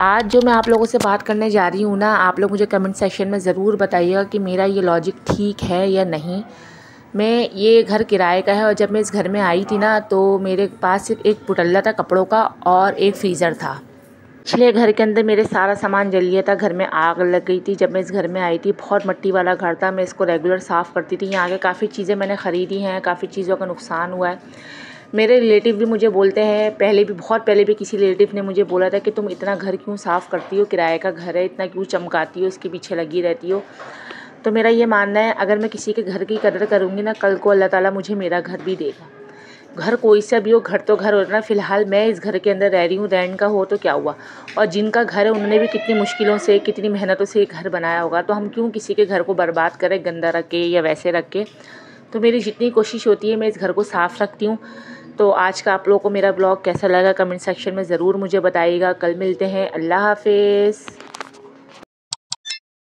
आज जो मैं आप लोगों से बात करने जा रही हूँ ना, आप लोग मुझे कमेंट सेक्शन में ज़रूर बताइएगा कि मेरा ये लॉजिक ठीक है या नहीं। मैं ये घर किराए का है और जब मैं इस घर में आई थी ना, तो मेरे पास सिर्फ एक पुटल्ला था कपड़ों का और एक फ्रीज़र था। पिछले घर के अंदर मेरे सारा सामान जल गया था, घर में आग लग गई थी। जब मैं इस घर में आई थी, बहुत मिट्टी वाला घर था, मैं इसको रेगुलर साफ़ करती थी। यहाँ आके काफ़ी चीज़ें मैंने ख़रीदी हैं, काफ़ी चीज़ों का नुकसान हुआ है। मेरे रिलेटिव भी मुझे बोलते हैं, पहले भी बहुत पहले भी किसी रिलेटिव ने मुझे बोला था कि तुम इतना घर क्यों साफ़ करती हो, किराए का घर है, इतना क्यों चमकाती हो, इसके पीछे लगी रहती हो। तो मेरा ये मानना है, अगर मैं किसी के घर की कदर करूँगी ना, कल को अल्लाह ताला मुझे मेरा घर भी देगा। घर कोई सा भी हो, घर तो घर होता है ना। फ़िलहाल मैं इस घर के अंदर रह रही हूँ, रेंट का हो तो क्या हुआ, और जिनका घर है उन्होंने भी कितनी मुश्किलों से, कितनी मेहनतों से ये घर बनाया होगा। तो हम क्यों किसी के घर को बर्बाद करें, गंदा रख के या वैसे रख के। तो मेरी जितनी कोशिश होती है, मैं इस घर को साफ़ रखती हूँ। तो आज का आप लोगों को मेरा ब्लॉग कैसा लगा कमेंट सेक्शन में ज़रूर मुझे बताइएगा। कल मिलते हैं। अल्लाह हाफ़िज़।